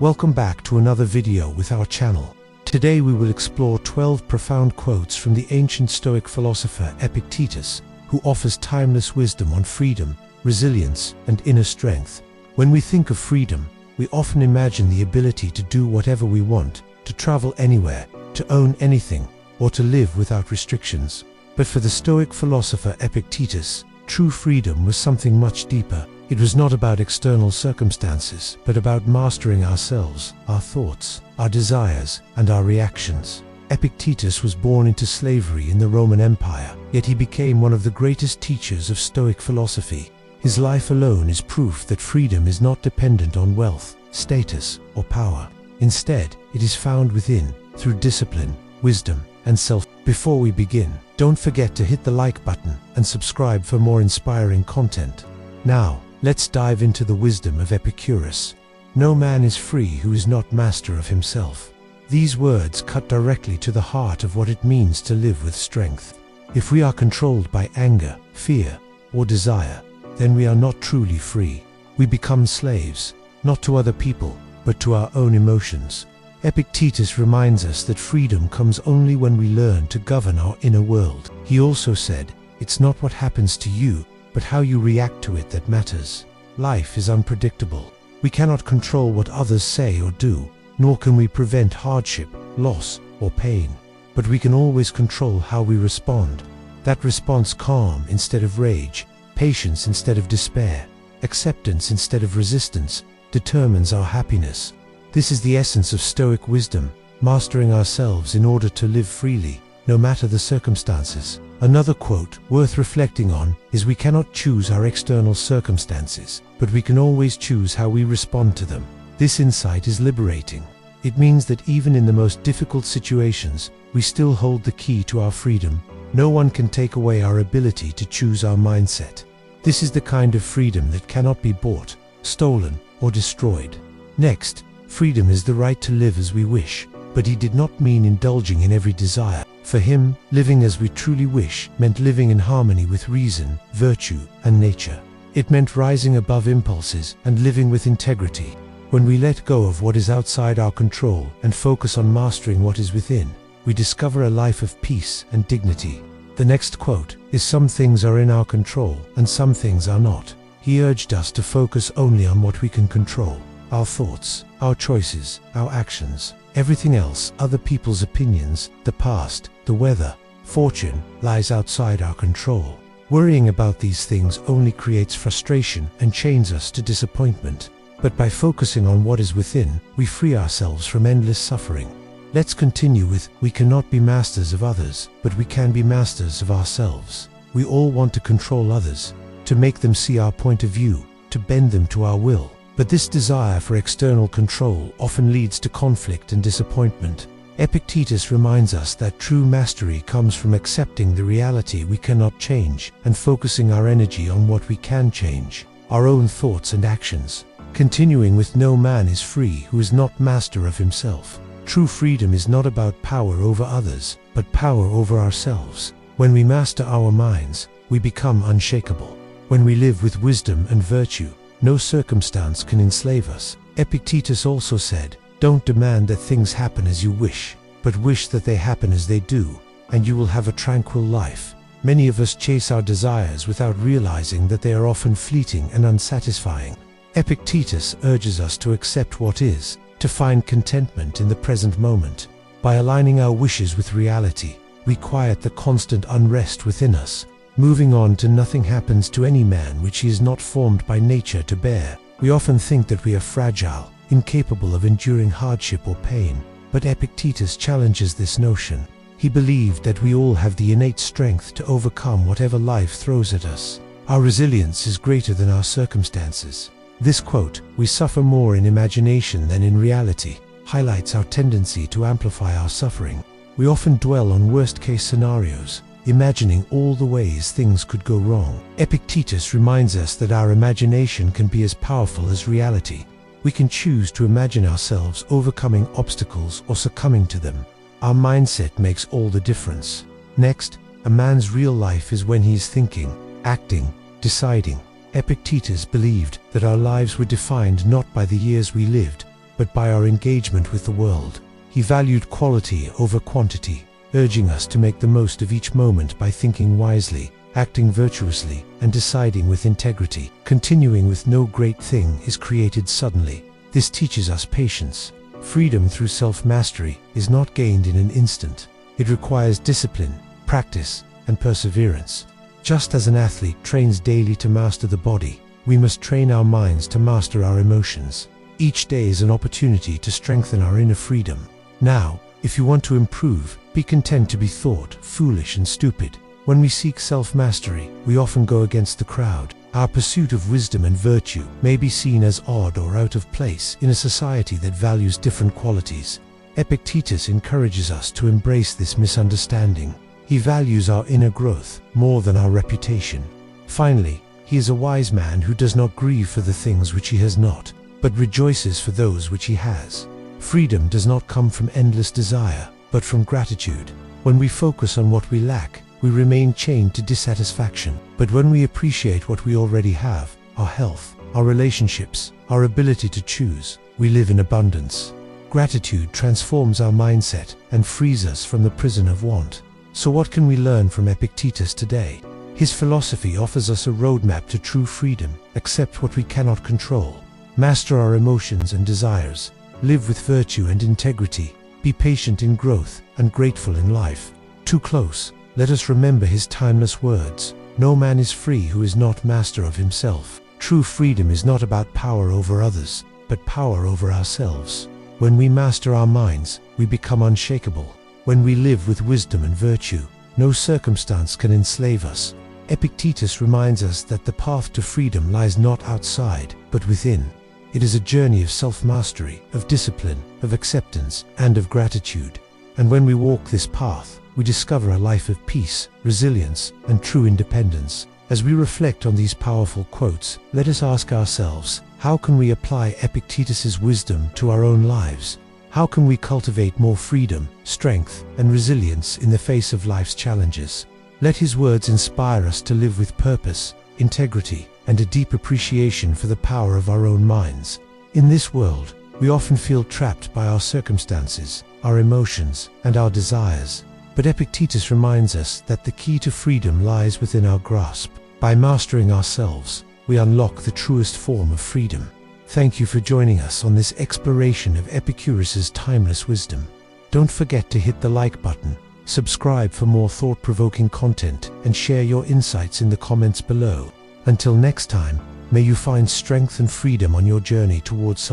Welcome back to another video with our channel. Today we will explore 12 profound quotes from the ancient Stoic philosopher Epictetus, who offers timeless wisdom on freedom, resilience, and inner strength. When we think of freedom, we often imagine the ability to do whatever we want, to travel anywhere, to own anything, or to live without restrictions. But for the Stoic philosopher Epictetus, true freedom was something much deeper. It was not about external circumstances, but about mastering ourselves, our thoughts, our desires, and our reactions. Epictetus was born into slavery in the Roman Empire, yet he became one of the greatest teachers of Stoic philosophy. His life alone is proof that freedom is not dependent on wealth, status, or power. Instead, it is found within, through discipline, wisdom, and self. Before we begin, don't forget to hit the like button and subscribe for more inspiring content. Now, let's dive into the wisdom of Epicurus. No man is free who is not master of himself. These words cut directly to the heart of what it means to live with strength. If we are controlled by anger, fear, or desire, then we are not truly free. We become slaves, not to other people, but to our own emotions. Epictetus reminds us that freedom comes only when we learn to govern our inner world. He also said, "It's not what happens to you, but how you react to it that matters." Life is unpredictable. We cannot control what others say or do, nor can we prevent hardship, loss, or pain. But we can always control how we respond. That response, calm instead of rage, patience instead of despair, acceptance instead of resistance, determines our happiness. This is the essence of Stoic wisdom, mastering ourselves in order to live freely, no matter the circumstances. Another quote worth reflecting on is, "We cannot choose our external circumstances, but we can always choose how we respond to them." This insight is liberating. It means that even in the most difficult situations, we still hold the key to our freedom. No one can take away our ability to choose our mindset. This is the kind of freedom that cannot be bought, stolen, or destroyed. Next, freedom is the right to live as we wish, but he did not mean indulging in every desire. For him, living as we truly wish meant living in harmony with reason, virtue, and nature. It meant rising above impulses and living with integrity. When we let go of what is outside our control and focus on mastering what is within, we discover a life of peace and dignity. The next quote is, "Some things are in our control and some things are not." He urged us to focus only on what we can control: our thoughts, our choices, our actions. Everything else, other people's opinions, the past, the weather, fortune, lies outside our control. Worrying about these things only creates frustration and chains us to disappointment. But by focusing on what is within, we free ourselves from endless suffering. Let's continue with, "We cannot be masters of others, but we can be masters of ourselves." We all want to control others, to make them see our point of view, to bend them to our will. But this desire for external control often leads to conflict and disappointment. Epictetus reminds us that true mastery comes from accepting the reality we cannot change and focusing our energy on what we can change: our own thoughts and actions. Continuing with, "No man is free who is not master of himself." True freedom is not about power over others, but power over ourselves. When we master our minds, we become unshakable. When we live with wisdom and virtue, no circumstance can enslave us. Epictetus also said, "Don't demand that things happen as you wish, but wish that they happen as they do, and you will have a tranquil life." Many of us chase our desires without realizing that they are often fleeting and unsatisfying. Epictetus urges us to accept what is, to find contentment in the present moment. By aligning our wishes with reality, we quiet the constant unrest within us. Moving on to, "Nothing happens to any man which he is not formed by nature to bear." We often think that we are fragile, incapable of enduring hardship or pain, but Epictetus challenges this notion. He believed that we all have the innate strength to overcome whatever life throws at us. Our resilience is greater than our circumstances. This quote, "We suffer more in imagination than in reality," highlights our tendency to amplify our suffering. We often dwell on worst-case scenarios, imagining all the ways things could go wrong. Epictetus reminds us that our imagination can be as powerful as reality. We can choose to imagine ourselves overcoming obstacles or succumbing to them. Our mindset makes all the difference. Next, a man's real life is when he is thinking, acting, deciding. Epictetus believed that our lives were defined not by the years we lived, but by our engagement with the world. He valued quality over quantity, urging us to make the most of each moment by thinking wisely, acting virtuously, and deciding with integrity. Continuing with no great thing is created suddenly. This teaches us patience. Freedom through self-mastery is not gained in an instant. It requires discipline, practice, and perseverance. Just as an athlete trains daily to master the body, we must train our minds to master our emotions. Each day is an opportunity to strengthen our inner freedom. Now, if you want to improve, be content to be thought foolish and stupid. When we seek self-mastery, we often go against the crowd. Our pursuit of wisdom and virtue may be seen as odd or out of place in a society that values different qualities. Epictetus encourages us to embrace this misunderstanding. He values our inner growth more than our reputation. Finally, he is a wise man who does not grieve for the things which he has not, but rejoices for those which he has. Freedom does not come from endless desire, but from gratitude. When we focus on what we lack, we remain chained to dissatisfaction. But when we appreciate what we already have, our health, our relationships, our ability to choose, we live in abundance. Gratitude transforms our mindset and frees us from the prison of want. So what can we learn from Epictetus today? His philosophy offers us a roadmap to true freedom. Accept what we cannot control. Master our emotions and desires. Live with virtue and integrity. Be patient in growth and grateful in life. Too close. Let us remember his timeless words. No man is free who is not master of himself. True freedom is not about power over others, but power over ourselves. When we master our minds, we become unshakable. When we live with wisdom and virtue, no circumstance can enslave us. Epictetus reminds us that the path to freedom lies not outside, but within. It is a journey of self-mastery, of discipline, of acceptance, and of gratitude. And when we walk this path, we discover a life of peace, resilience, and true independence. As we reflect on these powerful quotes, let us ask ourselves, how can we apply Epictetus's wisdom to our own lives? How can we cultivate more freedom, strength, and resilience in the face of life's challenges? Let his words inspire us to live with purpose, integrity, and a deep appreciation for the power of our own minds. In this world, we often feel trapped by our circumstances, our emotions, and our desires. But Epictetus reminds us that the key to freedom lies within our grasp. By mastering ourselves, we unlock the truest form of freedom. Thank you for joining us on this exploration of Epicurus's timeless wisdom. Don't forget to hit the like button, subscribe for more thought-provoking content, and share your insights in the comments below. Until next time, may you find strength and freedom on your journey towards self